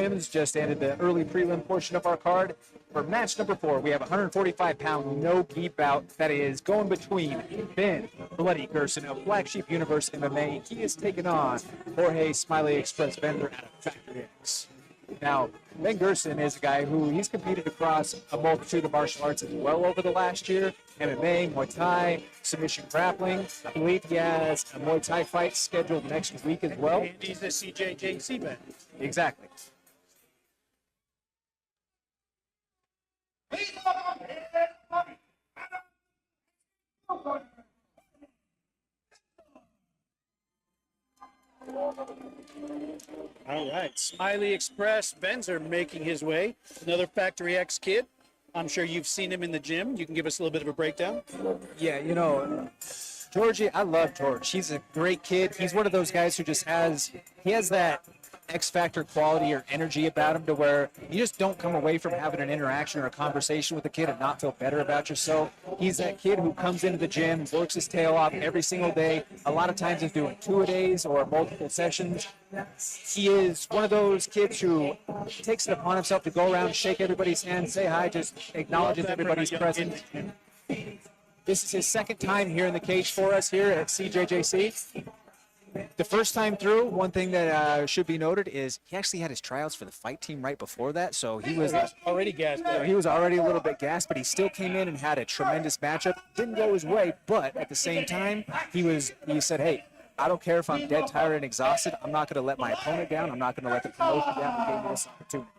prelims, just ended the early prelim portion of our card. For match number 4, we have a 145-pound no-gi bout that is going between Ben Bloody Gerson of Black Sheep Universe MMA. He is taking on Jorge Smiley Express Venzor out of Factory X. Now, Ben Gerson is a guy who he's competed across a multitude of martial arts as well over the last year. MMA, Muay Thai, submission grappling. I believe he has a Muay Thai fight scheduled next week as well. And he's a CJJC vet. Exactly. All right, Smiley Express, Venzor making his way. Another Factory X kid. I'm sure you've seen him in the gym. You can give us a little bit of a breakdown. Yeah, you know, Georgie, I love George. He's a great kid. He's one of those guys who just has that X Factor quality or energy about him to where you just don't come away from having an interaction or a conversation with a kid and not feel better about yourself. He's that kid who comes into the gym, works his tail off every single day. A lot of times he's doing 2-a-days or multiple sessions. He is one of those kids who takes it upon himself to go around, shake everybody's hand, say hi, just acknowledges everybody's presence. This is his second time here in the cage for us here at CJJC. The first time through, one thing that should be noted is he actually had his tryouts for the fight team right before that, so he was already gassed. He was already a little bit gassed, but he still came in and had a tremendous matchup. Didn't go his way, but at the same time, he said, hey, I don't care if I'm dead tired and exhausted. I'm not going to let my opponent down. I'm not going to let the promotion down and give me this opportunity.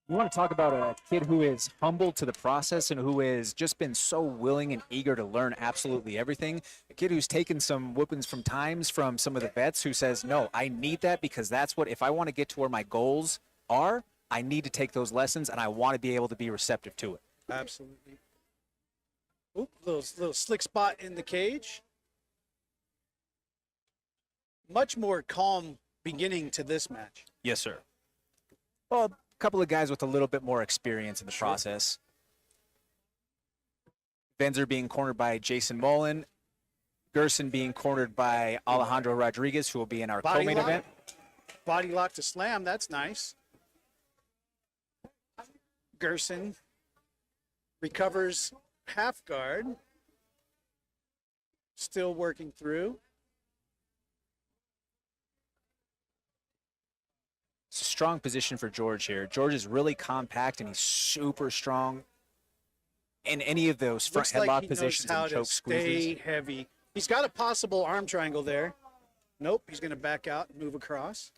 You want to talk about a kid who is humble to the process and who has just been so willing and eager to learn absolutely everything. A kid who's taken some whoopings from some of the vets who says, no, I need that because that's what, if I want to get to where my goals are, I need to take those lessons and I want to be able to be receptive to it. Absolutely. Oop, little slick spot in the cage. Much more calm beginning to this match. Yes, sir. Well, a couple of guys with a little bit more experience in the process. Venzor being cornered by Jason Mullen. Gerson being cornered by Alejandro Rodriguez, who will be in our co-main event. Body lock to slam, that's nice. Gerson recovers half guard. Still working through. It's a strong position for George here. George is really compact and he's super strong in any of those front headlock positions and choke squeezes. Stay heavy. He's got a possible arm triangle there. Nope, he's going to back out and move across.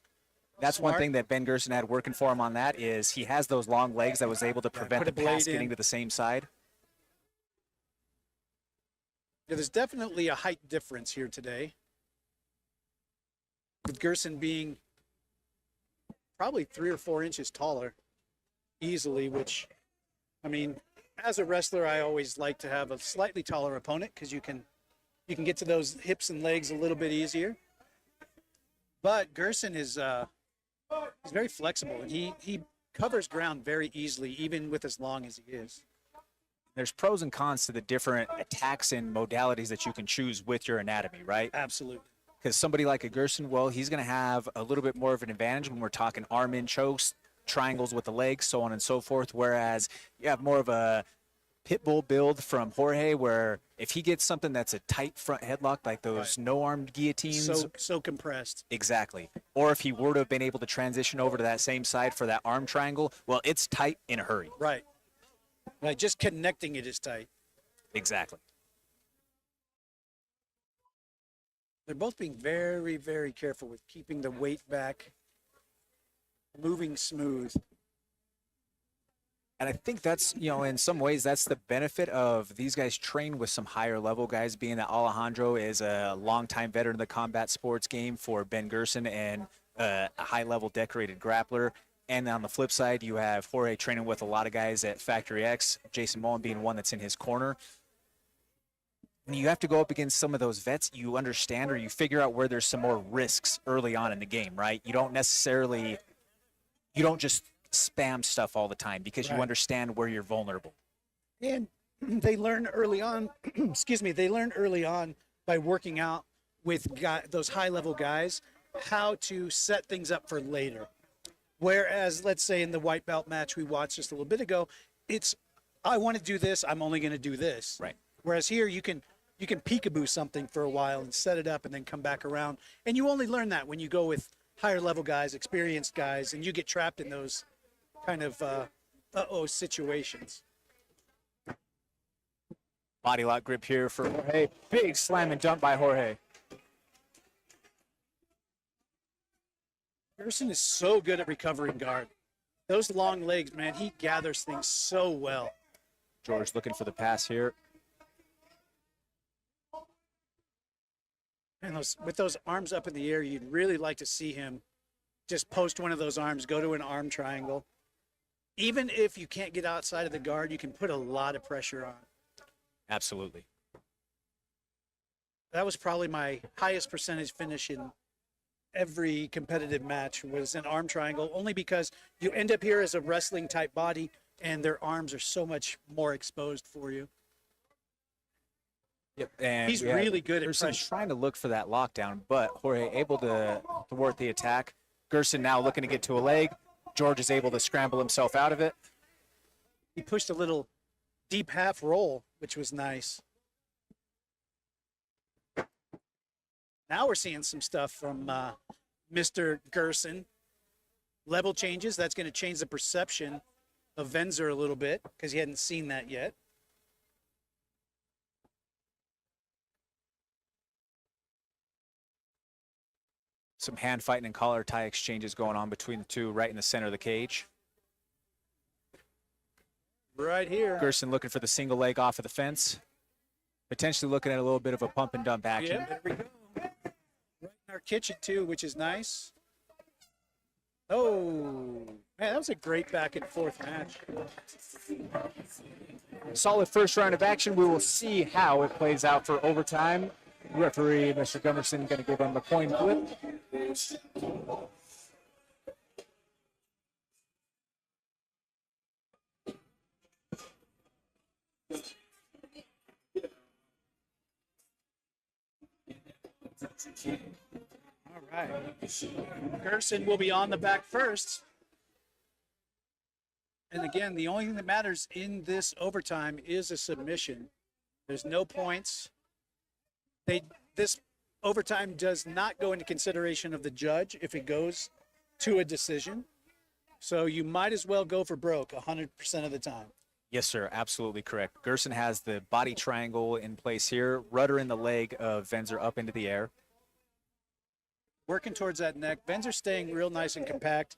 That's one thing that Ben Gerson had working for him on that is he has those long legs that was able to prevent the pass getting to the same side. Yeah, there's definitely a height difference here today, with Gerson being probably 3 or 4 inches taller easily, which, I mean, as a wrestler, I always like to have a slightly taller opponent because you can get to those hips and legs a little bit easier. But Gerson is he's very flexible, and he covers ground very easily, even with as long as he is. There's pros and cons to the different attacks and modalities that you can choose with your anatomy, right? Absolutely. Because somebody like a Gerson, well, he's going to have a little bit more of an advantage when we're talking arm in chokes, triangles with the legs, so on and so forth, whereas you have more of a pit bull build from Jorge, where if he gets something that's a tight front headlock, like those no-armed guillotines. So compressed. Exactly. Or if he were to have been able to transition over to that same side for that arm triangle, well, it's tight in a hurry. Right. Like just connecting it is tight. Exactly. They're both being very, very careful with keeping the weight back, moving smooth. And I think that's, you know, in some ways, that's the benefit of these guys train with some higher level guys, being that Alejandro is a longtime veteran of the combat sports game for Ben Gerson and a high level decorated grappler. And on the flip side, you have Jorge training with a lot of guys at Factory X, Jason Mullen being one that's in his corner. When you have to go up against some of those vets, you understand or you figure out where there's some more risks early on in the game, right? You don't just spam stuff all the time because you understand where you're vulnerable. And they learn early on, excuse me, they learn early on by working out with those high level guys how to set things up for later. Whereas, let's say in the white belt match we watched just a little bit ago, it's I want to do this, I'm only going to do this. Right. Whereas here you can peekaboo something for a while and set it up and then come back around. And you only learn that when you go with higher level guys, experienced guys, and you get trapped in those kind of situations. Body lock grip here for Jorge. Big slam and dump by Jorge. Gerson is so good at recovering guard. Those long legs, man, he gathers things so well. George looking for the pass here. And with those arms up in the air, you'd really like to see him just post one of those arms, go to an arm triangle. Even if you can't get outside of the guard, you can put a lot of pressure on. Absolutely. That was probably my highest percentage finish in every competitive match was an arm triangle, only because you end up here as a wrestling type body and their arms are so much more exposed for you. Yep, and he's really good at Gerson pressure. trying to look for that lockdown, but Jorge able to thwart the attack. Gerson now looking to get to a leg. George is able to scramble himself out of it. He pushed a little deep half roll, which was nice. Now we're seeing some stuff from Mr. Gerson. Level changes. That's going to change the perception of Venzor a little bit because he hadn't seen that yet. Some hand fighting and collar tie exchanges going on between the two right in the center of the cage. Right here. Gerson looking for the single leg off of the fence. Potentially looking at a little bit of a pump and dump action. Yeah, there we go. Right in our kitchen too, which is nice. Oh, man, that was a great back and forth match. Solid first round of action. We will see how it plays out for overtime. Referee Mr. Gunderson going to give him a coin flip. All right. Gerson will be on the back first. And again, the only thing that matters in this overtime is a submission. There's no points. This overtime does not go into consideration of the judge if it goes to a decision. So you might as well go for broke 100% of the time. Yes, sir. Absolutely correct. Gerson has the body triangle in place here. Rudder in the leg of Venzor up into the air. Working towards that neck. Venzor staying real nice and compact.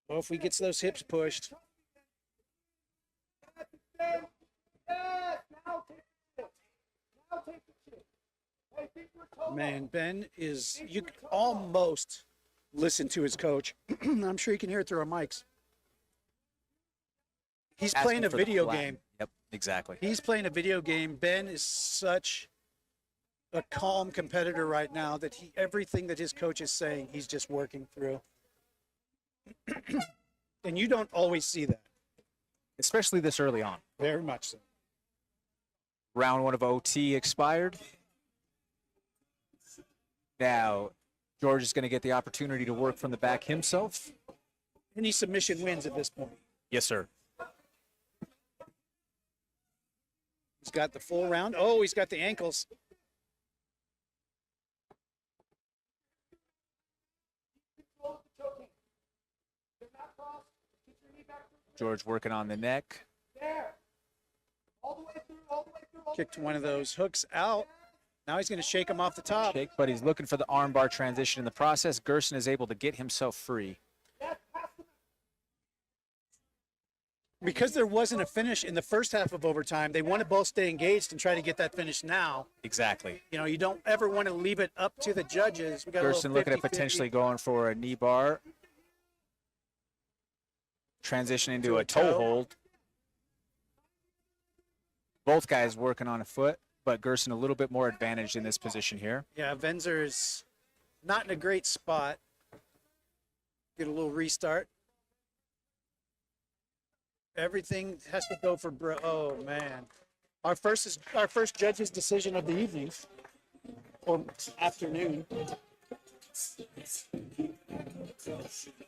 Well, if he gets those hips pushed. Man, Ben is, you can almost listen to his coach. I'm sure you can hear it through our mics. He's Asking playing a for the video flag. game. Yep, exactly. He's playing a video game. Ben is such a calm competitor right now that everything that his coach is saying, he's just working through. And you don't always see that. Especially this early on. Very much so. Round one of OT expired. Now, George is going to get the opportunity to work from the back himself. Any submission wins at this point. Yes, sir. He's got the full round. Oh, he's got the ankles. George working on the neck. Kicked one of those hooks out. Now he's going to shake him off the top. Shake, but he's looking for the armbar transition in the process. Gerson is able to get himself free. Because there wasn't a finish in the first half of overtime, they want to both stay engaged and try to get that finish now. Exactly. You know, you don't ever want to leave it up to the judges. We got Gerson a looking at 50-50. potentially going for a knee bar. Transition into a toe hold. Both guys working on a foot, but Gerson a little bit more advantaged in this position here. Yeah, Venzor is not in a great spot. Get a little restart. Everything has to go for bro. Oh man, our first judge's decision of the evening or afternoon.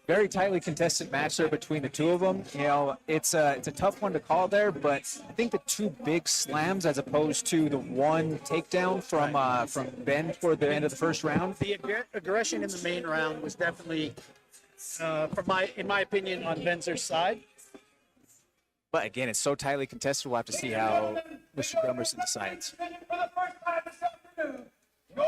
Very tightly contested match there between the two of them. You know, it's a tough one to call there, but I think the two big slams as opposed to the one takedown from Ben toward the end of the first round. The aggression in the main round was definitely, in my opinion, on Venzor's side. But again, it's so tightly contested. We'll have to see how Mr. Gummerson decides. For the first time this afternoon, your